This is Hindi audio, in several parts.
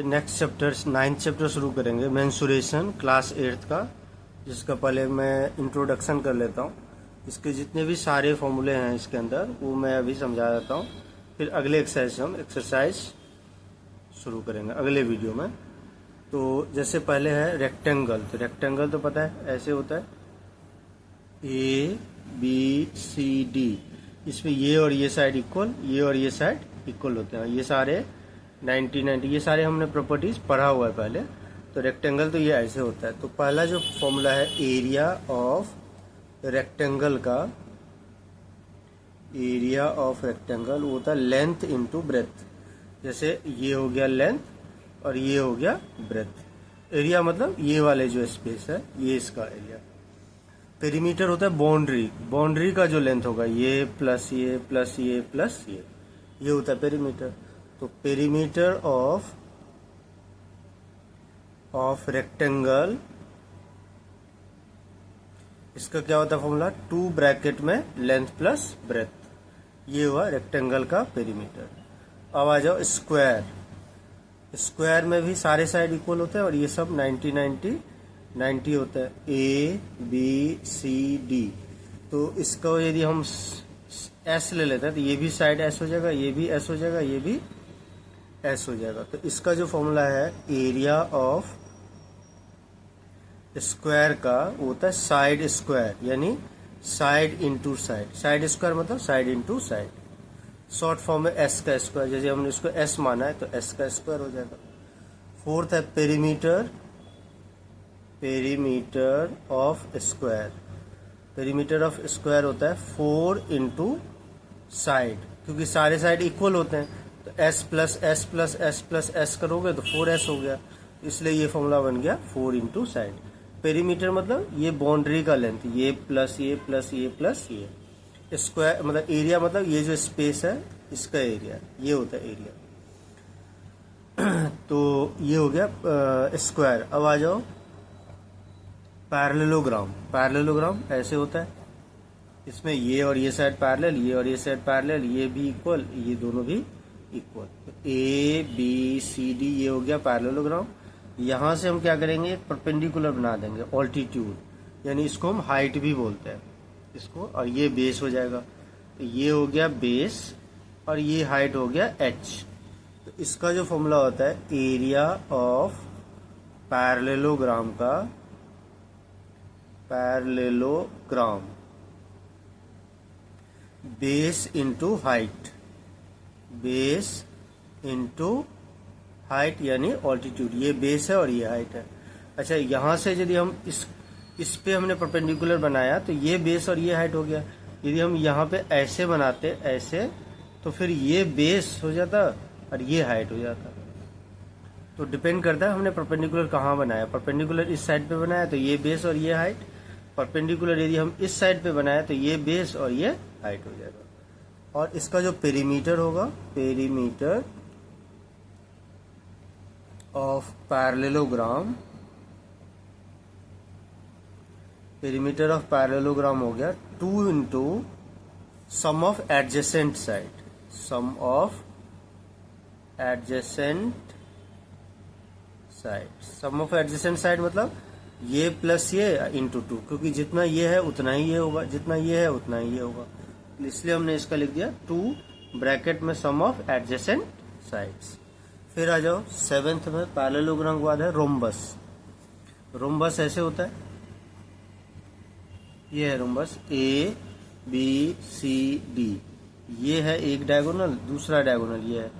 नेक्स्ट चैप्टर 9th चैप्टर शुरू करेंगे, मेंसुरेशन क्लास 8th का, जिसका पहले मैं इंट्रोडक्शन कर लेता हूँ। इसके जितने भी सारे फॉर्मूले हैं इसके अंदर वो मैं अभी समझा देता हूँ, फिर अगले एक्सरसाइज हम शुरू करेंगे अगले वीडियो में। तो जैसे पहले है रेक्टेंगल, तो रेक्टेंगल तो पता है ऐसे होता है ABCD, इसमें ये और ये साइड इक्वल, ये और ये साइड इक्वल होते हैं। ये सारे 90 ये सारे हमने प्रॉपर्टीज पढ़ा हुआ है पहले। तो रेक्टेंगल तो ये ऐसे होता है। तो पहला जो फॉर्मूला है एरिया ऑफ रेक्टेंगल का, एरिया ऑफ रेक्टेंगल वो होता है लेंथ इनटू ब्रेथ। जैसे ये हो गया लेंथ और ये हो गया ब्रेथ। एरिया मतलब ये वाले जो स्पेस है ये इसका एरिया। पेरीमीटर होता है बाउंड्री, बाउंड्री का जो लेंथ होगा ये प्लस ये प्लस ये प्लस ये होता है पेरीमीटर। तो पेरीमीटर ऑफ रेक्टेंगल, इसका क्या होता है फॉर्मूला, 2 ब्रैकेट में लेंथ प्लस ब्रेथ, ये हुआ रेक्टेंगल का पेरीमीटर। अब आ जाओ स्क्वायर, स्क्वायर में भी सारे साइड इक्वल होते हैं और ये सब 90 होता है। ABCD, तो इसको यदि हम S ले लेते हैं तो ये भी साइड S हो जाएगा, ये भी S हो जाएगा, ये भी S हो जाएगा। तो इसका जो फॉर्मूला है एरिया ऑफ स्क्वायर का वो होता है साइड स्क्वायर, यानी side into side. Side square मतलब side into side. Short form में S का स्क्वायर, जैसे हमने इसको S माना है तो S का स्क्वायर हो जाएगा। फोर्थ है perimeter, perimeter of square. Perimeter of square होता है 4 इंटू साइड, क्योंकि सारे साइड इक्वल होते हैं। तो S plus S plus S plus S करोगे तो 4S हो गया, इसलिए ये फॉर्मूला बन गया 4 इंटू साइड। पेरीमीटर मतलब ये बाउंड्री का लेंथ, ये प्लस ये प्लस ये प्लस ये। स्क्वायर मतलब एरिया, मतलब ये जो स्पेस है इसका एरिया, ये होता है एरिया। तो ये हो गया स्क्वायर। अब आ जाओ पैरेललोग्राम। पैरेललोग्राम ऐसे होता है, इसमें ये और ये साइड पैरेलल, ये और ये साइड पैरेलल, ये भी इक्वल, ये दोनों भी इक्वल। ABCD ये हो गया पैरेललोग्राम। यहाँ से हम क्या करेंगे, एक परपेंडिकुलर बना देंगे, ऑल्टीट्यूड, यानी इसको हम हाइट भी बोलते हैं इसको, और ये बेस हो जाएगा। तो ये हो गया बेस और ये हाइट हो गया H। तो इसका जो फॉर्मूला होता है एरिया ऑफ पैरेललोग्राम का, parallelogram base into height, base into height यानी ऑल्टीट्यूड। ये बेस है और ये हाइट है। अच्छा, यहाँ से यदि हम इस पे हमने परपेंडिकुलर बनाया तो ये बेस और ये हाइट हो गया। यदि हम यहाँ पे ऐसे बनाते ऐसे, तो फिर ये बेस हो जाता और ये हाइट हो जाता। तो डिपेंड करता है हमने परपेंडिकुलर कहाँ बनाया। परपेंडिकुलर इस साइड पे बनाया तो ये बेस और ये हाइट। परपेंडिकुलर यदि हम इस साइड पे बनाया तो ये बेस और ये हाइट हो जाएगा। और इसका जो पेरीमीटर होगा, perimeter of parallelogram, perimeter of parallelogram हो गया 2 into sum of adjacent side, sum of adjacent side. Sum of adjacent side मतलब ये प्लस ये इंटू 2, क्योंकि जितना ये है उतना ही ये होगा, जितना ये है उतना ही ये होगा, इसलिए हमने इसका लिख दिया 2 ब्रैकेट में सम ऑफ एडजेसेंट साइड्स। फिर आ जाओ 7th में पैरेललोग्राम के बाद है रोम्बस। रोम्बस ऐसे होता है, ये है रोम्बस ABCD, ये है एक डायगोनल, दूसरा डायगोनल ये है।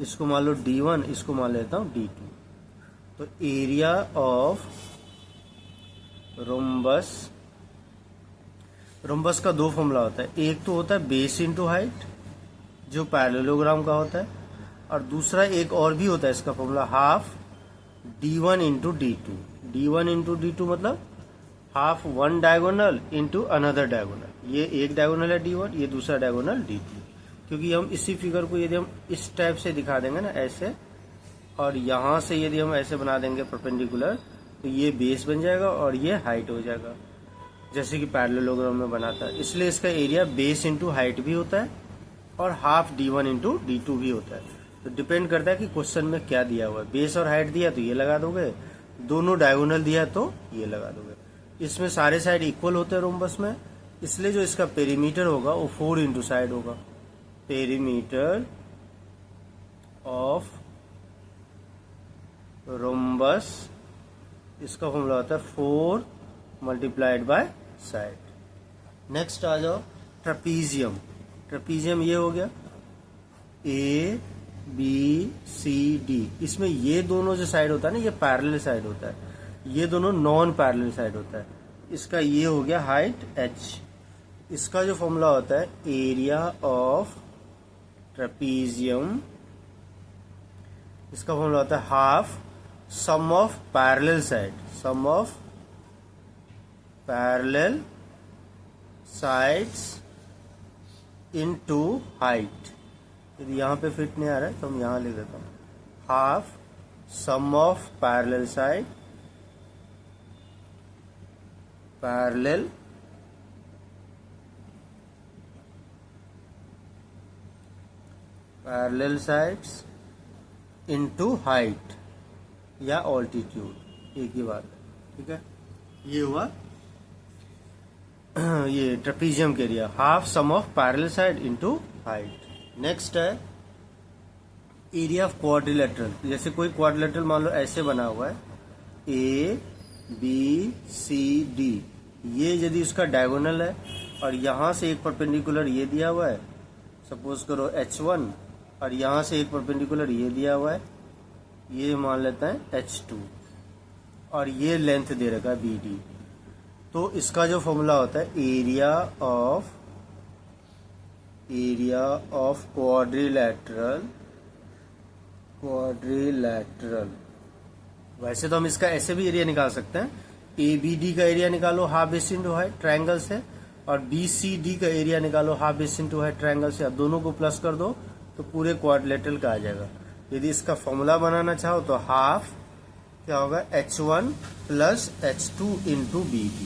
इसको मान लो D1, इसको मान लेता हूँ D2। तो एरिया ऑफ रोम्बस, रोम्बस का 2 फॉर्मूला होता है। एक तो होता है बेस इंटू हाइट जो पैरेललोग्राम का होता है, और दूसरा एक और भी होता है इसका formula half D1 into D2। D1 into D2 मतलब half one diagonal into another diagonal. ये एक डायगोनल है D1, ये दूसरा डायगोनल D2। क्योंकि हम इसी फिगर को यदि हम इस टाइप से दिखा देंगे ना ऐसे, और यहाँ से यदि हम ऐसे बना देंगे परपेंडिकुलर, तो ये बेस बन जाएगा और ये हाइट हो जाएगा, जैसे कि पैरेललोग्राम में बना था। इसलिए इसका एरिया बेस इंटू हाइट भी होता है और हाफ D1 इंटू D2 भी होता है। तो डिपेंड करता है कि क्वेश्चन में क्या दिया हुआ है। बेस और हाइट दिया तो ये लगा दोगे, दोनों डायगोनल दिया तो ये लगा दोगे। इसमें सारे साइड इक्वल होते हैं रोम्बस में, इसलिए जो इसका पेरीमीटर होगा वो 4 इंटू साइड होगा। पेरीमीटर ऑफ रोम्बस, इसका फॉर्मूला होता है 4 मल्टीप्लाइड बाय साइड। नेक्स्ट आ जाओ ट्रेपीजियम। ट्रेपीजियम ये हो गया ए बी सी डी, इसमें ये दोनों जो साइड होता है ना ये पैरेलल साइड होता है, ये दोनों नॉन पैरेलल साइड होता है। इसका ये हो गया हाइट h। इसका जो फॉर्मूला होता है एरिया ऑफ ट्रेपीजियम, इसका फॉर्मूला होता है half sum of parallel side, sum of parallel sides into height. यदि यहाँ पे फिट नहीं आ रहा है तो हम यहाँ लिख देता हूँ half sum of parallel side, parallel parallel sides into height या ऑल्टीट्यूड, एक ही बात है। ठीक है, ये हुआ ये ट्रेपीजियम के area, half sum of parallel side into height. Next है एरिया ऑफ क्वाड्रिलेटरल। जैसे कोई क्वाड्रिलेटरल मान लो ऐसे बना हुआ है ए बी सी डी, ये यदि उसका डायगोनल है और यहाँ से एक परपेंडिकुलर ये दिया हुआ है, सपोज करो H1, और यहाँ से एक परपेंडिकुलर ये दिया हुआ है, ये मान लेते हैं H2, और ये लेंथ दे रखा है BD। तो इसका जो फॉर्मूला होता है एरिया ऑफ क्वाड्रिलेटरल, वैसे तो हम इसका ऐसे भी एरिया निकाल सकते हैं, ABD का एरिया निकालो half base into height triangle से, और BCD का एरिया निकालो half base into height triangle से, अब दोनों को प्लस कर दो तो पूरे क्वाड्रिलेटरल का आ जाएगा। यदि इसका फॉर्मूला बनाना चाहो तो हाफ क्या होगा H1 plus H2 into BD,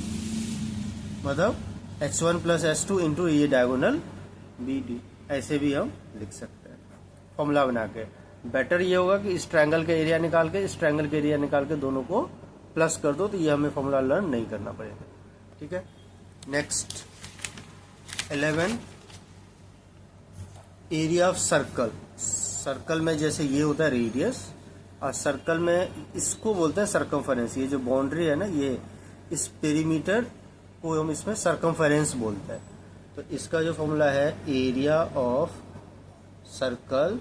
मतलब H1 प्लस H2 इंटू ये डायगोनल BD, ऐसे भी हम लिख सकते हैं फॉर्मूला बना के। बेटर ये होगा कि इस ट्रायंगल का एरिया निकाल के इस ट्रायंगल का एरिया निकाल के दोनों को प्लस कर दो, तो ये हमें फॉर्मूला लर्न नहीं करना पड़ेगा। ठीक है, next 11 area of circle. Circle में जैसे ये होता है रेडियस, और सर्कल में इसको बोलते हैं सर्कमफरेंस। ये जो बाउंड्री है ना, ये इस पेरीमीटर को हम इसमें सर्कमफरेंस बोलते हैं। तो इसका जो फॉर्मूला है एरिया ऑफ सर्कल,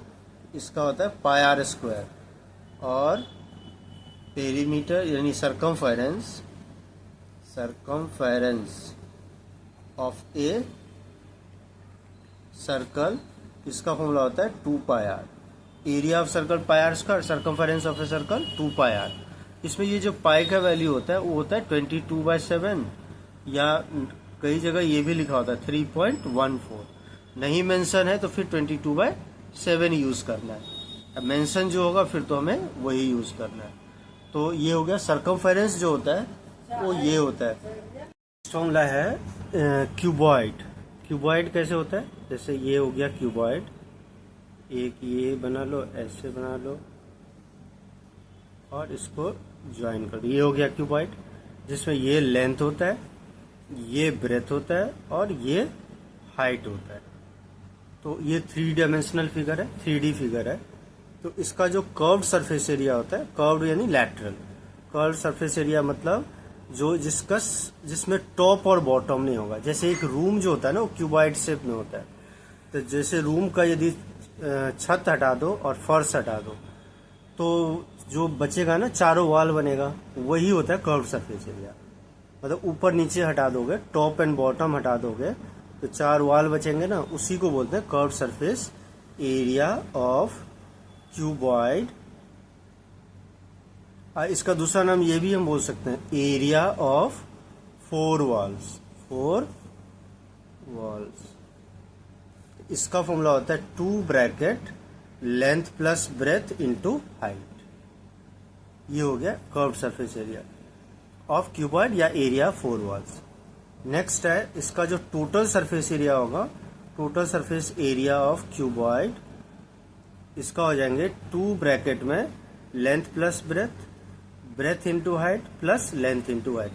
इसका होता है पाई आर स्क्वायर, और पेरीमीटर यानी सर्कमफरेंस ऑफ ए सर्कल, इसका फॉर्मूला होता है 2 pi r. Area of circle pi r square, circumference of a circle 2 pi r. इसमें ये जो पाई का वैल्यू होता है वो होता है 22/7, या कई जगह ये भी लिखा होता है 3.14। नहीं मेंशन है तो फिर 22/7 यूज करना है। अब मेंशन जो होगा फिर तो हमें वही यूज करना है। तो ये हो गया सर्कमफेरेंस जो होता है वो ये होता है। फॉर्मूला है क्यूबॉइड। क्यूबॉइड कैसे होता है, जैसे ये हो गया क्यूबॉइड, एक ये बना लो, ऐसे बना लो और इसको ज्वाइन कर दो, ये हो गया क्यूबॉइड, जिसमें ये लेंथ होता है, ये ब्रेथ होता है और ये हाइट होता है। तो ये 3 डायमेंशनल फिगर है, 3D फिगर है। तो इसका जो कर्व्ड सरफेस एरिया होता है, कर्व्ड यानी लैटरल, कर्व्ड सरफेस एरिया मतलब जो जिसमें टॉप और बॉटम नहीं होगा। जैसे एक रूम जो होता है ना वो क्यूबॉइड शेप में होता है, तो जैसे रूम का यदि छत हटा दो और फर्श हटा दो तो जो बचेगा ना चारों वॉल बनेगा, वही होता है कर्व्ड सरफेस एरिया। मतलब ऊपर नीचे हटा दोगे, टॉप एंड बॉटम हटा दोगे तो 4 वॉल बचेंगे ना, उसी को बोलते हैं curved surface area of cuboid. इसका दूसरा नाम ये भी हम बोल सकते हैं एरिया ऑफ 4 वॉल्स। इसका फॉर्मूला होता है 2 bracket length plus breadth into height. ये हो गया curved surface area of cuboid या एरिया 4 वॉल्स। नेक्स्ट है इसका जो टोटल सरफेस एरिया होगा, total surface area of cuboid इसका हो जाएंगे 2 ब्रैकेट में length plus breadth, breath into height plus length into height,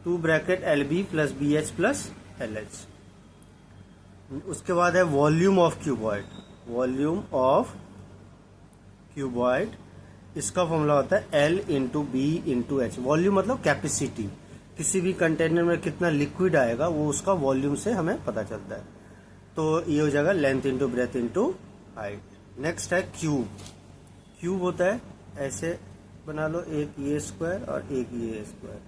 2 bracket LB plus BH plus LH। उसके बाद है volume of cuboid, volume of cuboid इसका फॉर्मूला होता है L into B into H. Volume मतलब कैपेसिटी, किसी भी कंटेनर में कितना लिक्विड आएगा वो उसका वॉल्यूम से हमें पता चलता है। तो ये हो जाएगा length into breadth into height. Next है क्यूब। क्यूब होता है ऐसे बना लो, एक ये स्क्वायर और एक ये स्क्वायर,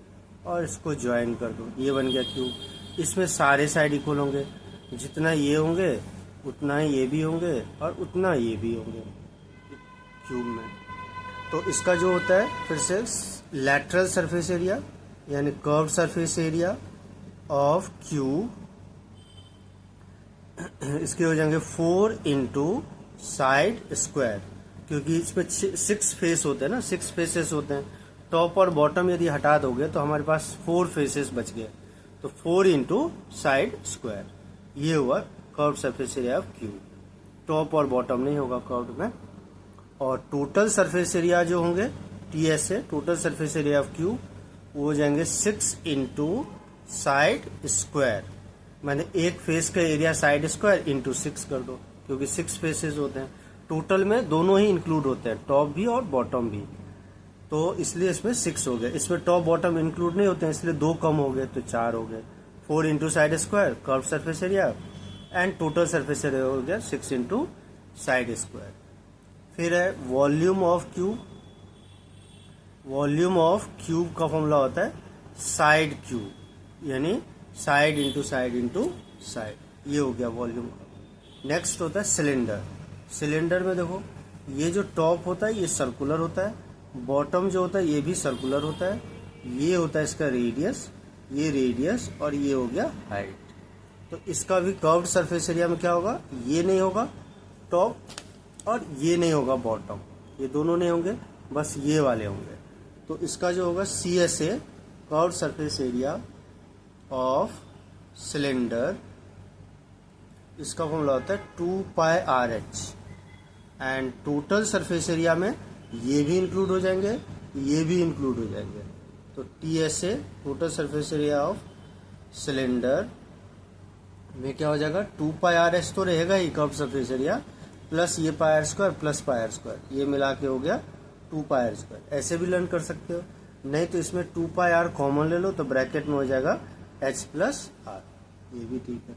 और इसको ज्वाइन कर दो, ये बन गया क्यूब। इसमें सारे साइड इक्वल होंगे, जितना ये होंगे उतना ये भी होंगे और उतना ये भी होंगे क्यूब में। तो इसका जो होता है फिर से लैटरल सरफेस एरिया यानी curve surface area of cube, इसके हो जाएंगे 4 इंटू साइड स्क्वायर, क्योंकि इसमें 6 फेस होते हैं ना, 6 फेसेस होते हैं। टॉप और बॉटम यदि हटा दोगे तो हमारे पास 4 फेसेस बच गए, तो 4 इंटू साइड स्क्वायर, ये हुआ curve surface area of cube. Top और बॉटम नहीं होगा कर्व में। और टोटल सरफेस एरिया जो होंगे TSA, total surface area of cube, वो हो जाएंगे 6 इंटू साइड स्क्वायर, मैंने एक फेस का एरिया साइड स्क्वायर इंटू 6 कर दो, क्योंकि 6 फेसेस होते हैं। टोटल में दोनों ही इंक्लूड होते हैं, टॉप भी और बॉटम भी, तो इसलिए इसमें 6 हो गए। इसमें टॉप बॉटम इंक्लूड नहीं होते हैं, इसलिए 2 कम हो गए तो 4 हो गए। 4 into side square curve surface area and total surface area हो गया 6 इंटू साइड स्क्वायर। फिर है volume of cube. Volume of cube का फॉर्मूला होता है साइड क्यूब, यानी side into side into side, ये हो गया वॉल्यूम। नेक्स्ट होता है सिलेंडर। सिलेंडर में देखो ये जो टॉप होता है ये सर्कुलर होता है, बॉटम जो होता है ये भी सर्कुलर होता है, ये होता है इसका रेडियस, ये रेडियस और ये हो गया हाइट। तो इसका भी कर्व्ड सरफेस एरिया में क्या होगा, ये नहीं होगा टॉप और ये नहीं होगा बॉटम, ये दोनों नहीं होंगे, बस ये वाले होंगे। तो इसका जो होगा CSA curved surface area of cylinder, इसका फॉर्मूला होता है 2πRH। And total surface area में ये भी इंक्लूड हो जाएंगे, ये भी इंक्लूड हो जाएंगे। तो TSA total surface area of cylinder में क्या हो जाएगा, 2πRH तो रहेगा ही कर्व सरफेस एरिया, प्लस ये pier square plus pier square, ये मिला के हो गया 2πr²। ऐसे भी लर्न कर सकते हो, नहीं तो इसमें 2πr कॉमन ले लो तो ब्रैकेट में हो जाएगा H प्लस R, ये भी ठीक है।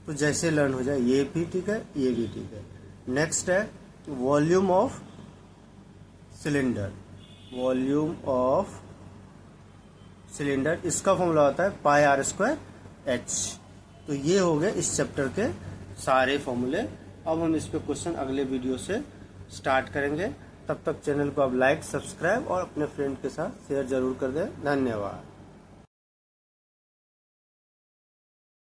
तो जैसे लर्न हो जाए, ये भी ठीक है, ये भी ठीक है। नेक्स्ट है volume of cylinder. Volume of cylinder इसका फॉर्मूला होता है πr²H। तो ये हो गए इस चैप्टर के सारे फॉर्मूले। अब हम इस पे क्वेश्चन अगले वीडियो से स्टार्ट करेंगे। तब तक चैनल को आप लाइक, सब्सक्राइब और अपने फ्रेंड के साथ शेयर जरूर कर दें। धन्यवाद।